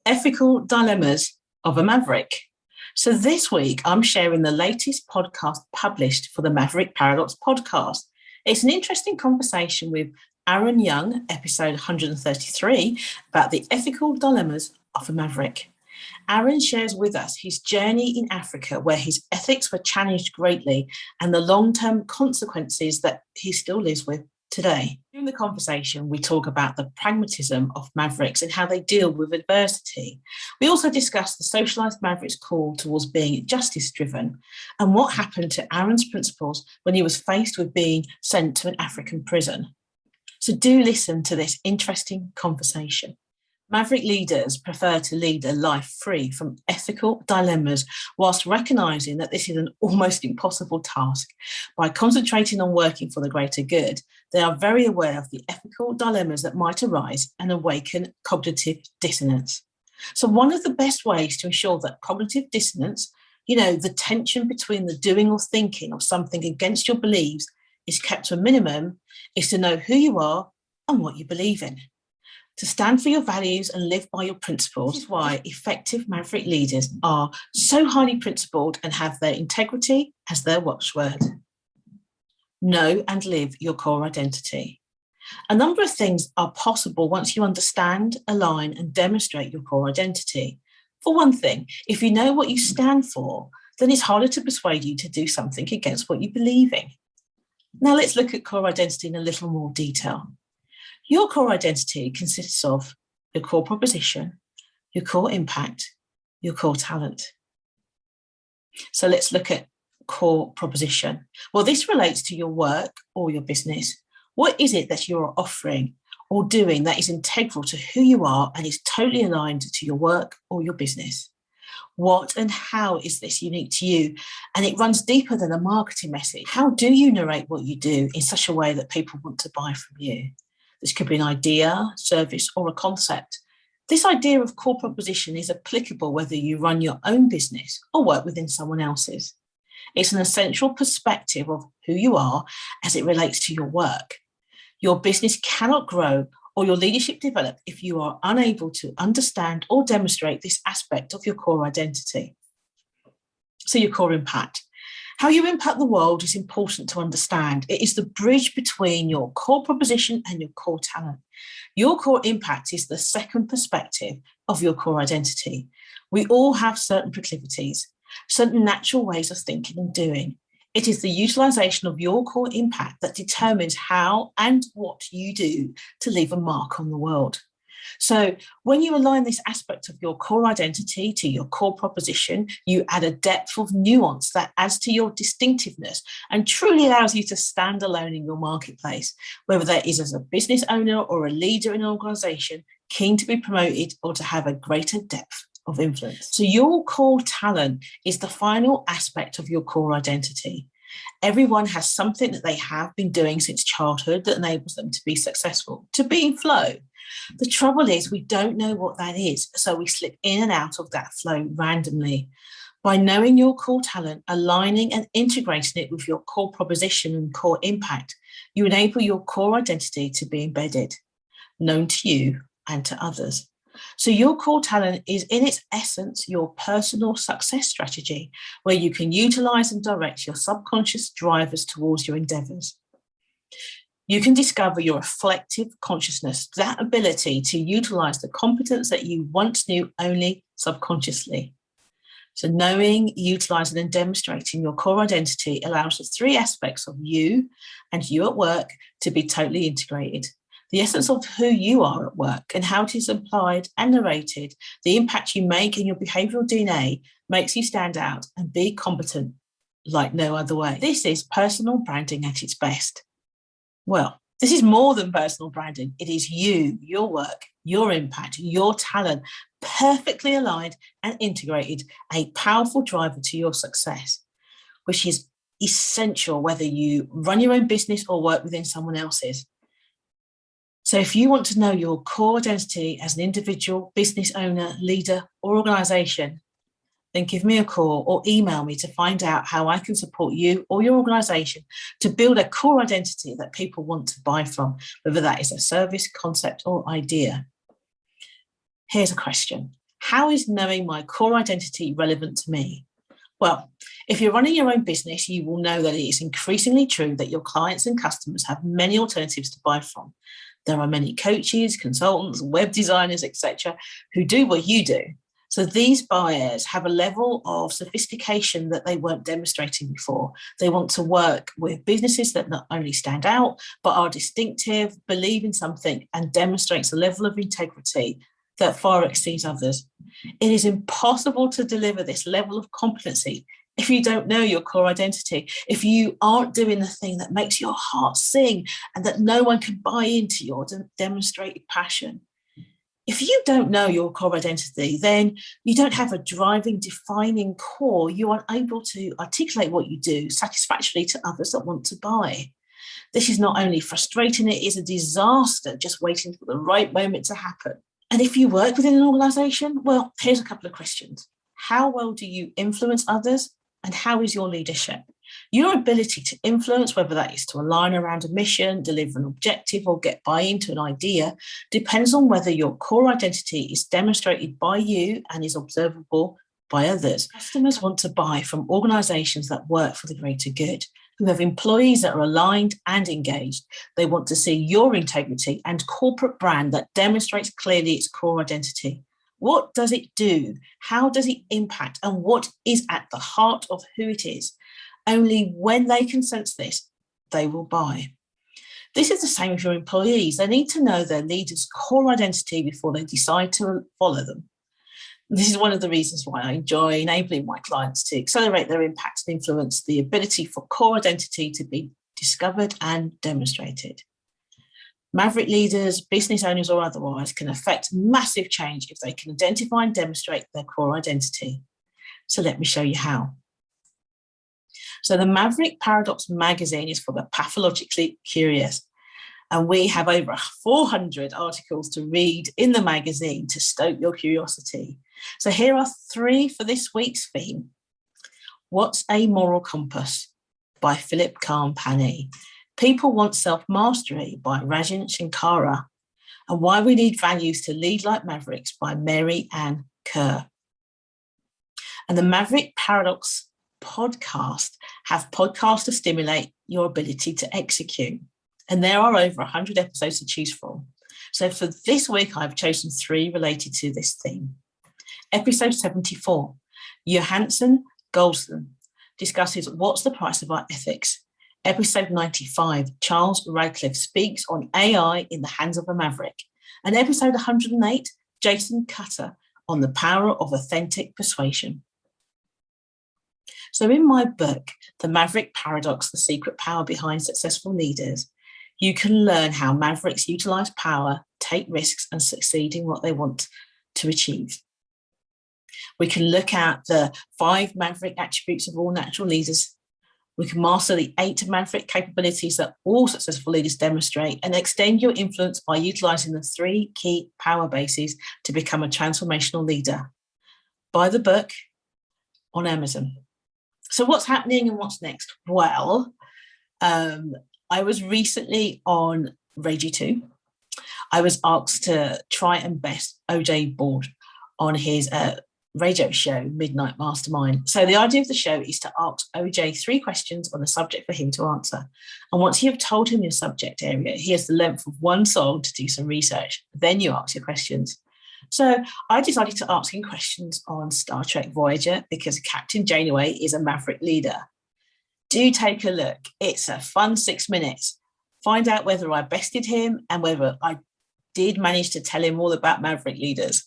Ethical dilemmas of a maverick. So this week, I'm sharing the latest podcast published for the Maverick Paradox podcast. It's an interesting conversation with Aaron Young, episode 133, about the ethical dilemmas of a maverick. Aaron shares with us his journey in Africa, where his ethics were challenged greatly, and the long-term consequences that he still lives with today. During the conversation, we talk about the pragmatism of mavericks and how they deal with adversity. We also discuss the socialised maverick's call towards being justice-driven and what happened to Aaron's principles when he was faced with being sent to an African prison. So do listen to this interesting conversation. Maverick leaders prefer to lead a life free from ethical dilemmas whilst recognising that this is an almost impossible task. By concentrating on working for the greater good, they are very aware of the ethical dilemmas that might arise and awaken cognitive dissonance. So one of the best ways to ensure that cognitive dissonance, the tension between the doing or thinking of something against your beliefs, is kept to a minimum, is to know who you are and what you believe in. To stand for your values and live by your principles. This is why effective maverick leaders are so highly principled and have their integrity as their watchword. Know and live your core identity. A number of things are possible once you understand, align, and demonstrate your core identity. For one thing, if you know what you stand for, then it's harder to persuade you to do something against what you believe in. Now let's look at core identity in a little more detail. Your core identity consists of your core proposition, your core impact, your core talent. So let's look at core proposition. Well, this relates to your work or your business. What is it that you're offering or doing that is integral to who you are and is totally aligned to your work or your business? What and how is this unique to you? And it runs deeper than a marketing message. How do you narrate what you do in such a way that people want to buy from you? This could be an idea, service, or a concept. This idea of core proposition is applicable whether you run your own business or work within someone else's. It's an essential perspective of who you are as it relates to your work. Your business cannot grow or your leadership develop if you are unable to understand or demonstrate this aspect of your core identity. So your core impact. How you impact the world is important to understand. It is the bridge between your core proposition and your core talent. Your core impact is the second perspective of your core identity. We all have certain proclivities, certain natural ways of thinking and doing. It is the utilization of your core impact that determines how and what you do to leave a mark on the world. So when you align this aspect of your core identity to your core proposition, you add a depth of nuance that adds to your distinctiveness and truly allows you to stand alone in your marketplace, whether that is as a business owner or a leader in an organization, keen to be promoted or to have a greater depth of influence. So your core talent is the final aspect of your core identity. Everyone has something that they have been doing since childhood that enables them to be successful, to be in flow. The trouble is we don't know what that is, so we slip in and out of that flow randomly. By knowing your core talent, aligning and integrating it with your core proposition and core impact, you enable your core identity to be embedded, known to you and to others. So your core talent is in its essence your personal success strategy, where you can utilize and direct your subconscious drivers towards your endeavors. You can discover your reflective consciousness, that ability to utilize the competence that you once knew only subconsciously. So knowing, utilizing and demonstrating your core identity allows the three aspects of you and you at work to be totally integrated. The essence of who you are at work and how it is applied and narrated, the impact you make in your behavioral DNA makes you stand out and be competent like no other way. This is personal branding at its best. Well, this is more than personal branding. It is you, your work, your impact, your talent, perfectly aligned and integrated, a powerful driver to your success, which is essential whether you run your own business or work within someone else's. So if you want to know your core identity as an individual, business owner, leader, or organization, then give me a call or email me to find out how I can support you or your organization to build a core identity that people want to buy from, whether that is a service, concept, or idea. Here's a question. How is knowing my core identity relevant to me? Well, if you're running your own business, you will know that it is increasingly true that your clients and customers have many alternatives to buy from. There are many coaches, consultants, web designers, etc., who do what you do. So these buyers have a level of sophistication that they weren't demonstrating before. They want to work with businesses that not only stand out, but are distinctive, believe in something, and demonstrates a level of integrity that far exceeds others. It is impossible to deliver this level of competency if you don't know your core identity, if you aren't doing the thing that makes your heart sing and that no one can buy into your demonstrated passion. If you don't know your core identity, then you don't have a driving, defining core. You are unable to articulate what you do satisfactorily to others that want to buy. This is not only frustrating, it is a disaster just waiting for the right moment to happen. And if you work within an organization, well, here's a couple of questions. How well do you influence others? And how is your leadership? Your ability to influence, whether that is to align around a mission, deliver an objective, or get buy-in to an idea, depends on whether your core identity is demonstrated by you and is observable by others. Customers want to buy from organizations that work for the greater good, who have employees that are aligned and engaged. They want to see your integrity and corporate brand that demonstrates clearly its core identity. What does it do? How does it impact? And what is at the heart of who it is? Only when they can sense this, they will buy. This is the same with your employees. They need to know their leader's core identity before they decide to follow them. This is one of the reasons why I enjoy enabling my clients to accelerate their impact and influence, the ability for core identity to be discovered and demonstrated. Maverick leaders, business owners or otherwise, can affect massive change if they can identify and demonstrate their core identity. So let me show you how. So the Maverick Paradox magazine is for the pathologically curious. And we have over 400 articles to read in the magazine to stoke your curiosity. So here are 3 for this week's theme. What's a Moral Compass? By Philip Pani. People Want Self-Mastery by Rajan Shankara. And Why We Need Values to Lead Like Mavericks by Mary Ann Kerr. And the Maverick Paradox podcast have podcasts to stimulate your ability to execute. And there are over 100 episodes to choose from. So for this week, I've chosen 3 related to this theme. Episode 74, Johansson Goldston discusses what's the price of our ethics. Episode 95, Charles Radcliffe speaks on AI in the hands of a maverick. And episode 108, Jason Cutter on the power of authentic persuasion. So in my book, The Maverick Paradox, The Secret Power Behind Successful Leaders, you can learn how mavericks utilize power, take risks, and succeed in what they want to achieve. We can look at the 5 maverick attributes of all natural leaders. We can master the 8 maverick capabilities that all successful leaders demonstrate and extend your influence by utilizing the 3 key power bases to become a transformational leader. Buy the book on Amazon. So what's happening and what's next? Well, I was recently on Radio 2. I was asked to try and best OJ Board on his radio show, Midnight Mastermind. So the idea of the show is to ask OJ 3 questions on a subject for him to answer. And once you have told him your subject area, he has the length of 1 song to do some research. Then you ask your questions. So I decided to ask him questions on Star Trek Voyager because Captain Janeway is a maverick leader. Do take a look. It's a fun 6 minutes. Find out whether I bested him and whether I did manage to tell him all about maverick leaders.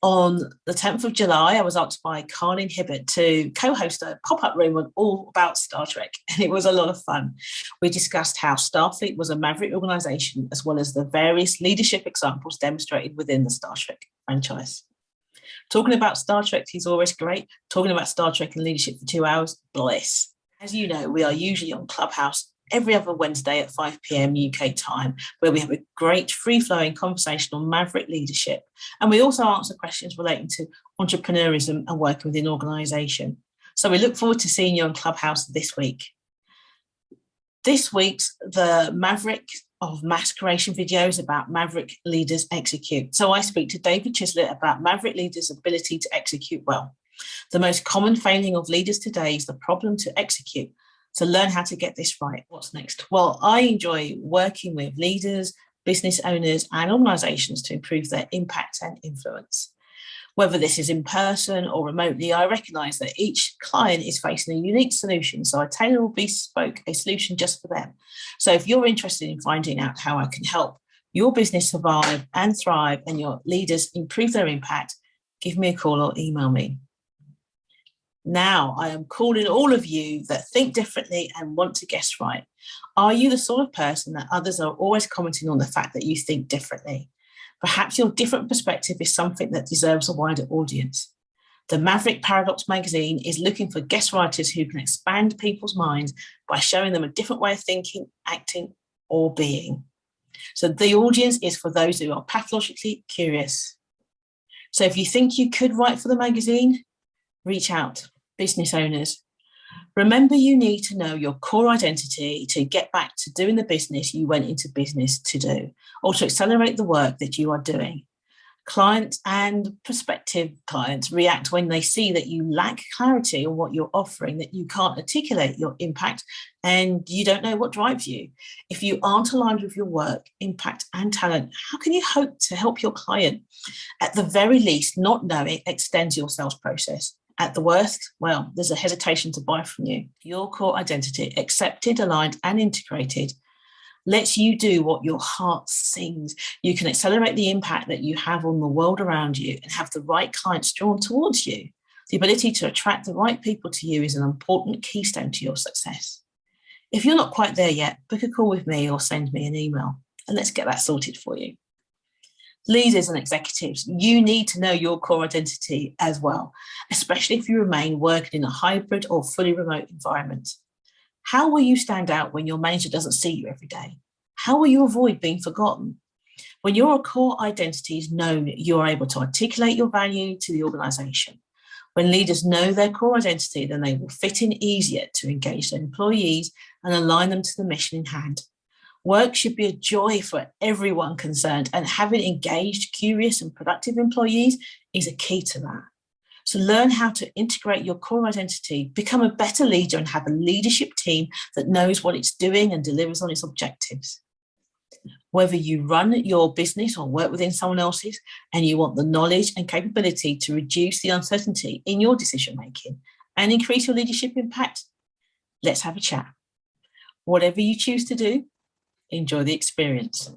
On the 10th of July, I was asked by Carlin Hibbert to co-host a pop-up room on all about Star Trek, and it was a lot of fun. We discussed how Starfleet was a maverick organization, as well as the various leadership examples demonstrated within the Star Trek franchise. Talking about Star Trek is always great. Talking about Star Trek and leadership for 2 hours, bliss. As you know, we are usually on Clubhouse every other Wednesday at 5 p.m. UK time, where we have a great free-flowing conversation on maverick leadership. And we also answer questions relating to entrepreneurism and working within organisation. So we look forward to seeing you on Clubhouse this week. This week's the Maverick of mass creation videos about Maverick Leaders Execute. So I speak to David Chislett about Maverick Leaders' ability to execute well. The most common failing of leaders today is the problem to execute. So learn how to get this right. What's next? Well, I enjoy working with leaders, business owners, and organizations to improve their impact and influence. Whether this is in person or remotely, I recognize that each client is facing a unique solution, so I tailor or bespoke a solution just for them. So if you're interested in finding out how I can help your business survive and thrive and your leaders improve their impact, give me a call or email me. Now, I am calling all of you that think differently and want to guess right. Are you the sort of person that others are always commenting on the fact that you think differently? Perhaps your different perspective is something that deserves a wider audience. The Maverick Paradox magazine is looking for guest writers who can expand people's minds by showing them a different way of thinking, acting, or being. So the audience is for those who are pathologically curious. So if you think you could write for the magazine, reach out, business owners. Remember, you need to know your core identity to get back to doing the business you went into business to do, or to accelerate the work that you are doing. Clients and prospective clients react when they see that you lack clarity on what you're offering, that you can't articulate your impact, and you don't know what drives you. If you aren't aligned with your work, impact, and talent, how can you hope to help your client? At the very least, not knowing extends your sales process. At the worst, well, there's a hesitation to buy from you. Your core identity, accepted, aligned, and integrated, lets you do what your heart sings. You can accelerate the impact that you have on the world around you and have the right clients drawn towards you. The ability to attract the right people to you is an important keystone to your success. If you're not quite there yet, book a call with me or send me an email, and let's get that sorted for you. Leaders and executives, you need to know your core identity as well, especially if you remain working in a hybrid or fully remote environment. How will you stand out when your manager doesn't see you every day? How will you avoid being forgotten? When your core identity is known, you're able to articulate your value to the organization. When leaders know their core identity, then they will fit in easier to engage their employees and align them to the mission in hand. Work should be a joy for everyone concerned, and having engaged, curious, and productive employees is a key to that. So learn how to integrate your core identity, become a better leader, and have a leadership team that knows what it's doing and delivers on its objectives. Whether you run your business or work within someone else's, and you want the knowledge and capability to reduce the uncertainty in your decision-making and increase your leadership impact, let's have a chat. Whatever you choose to do, enjoy the experience.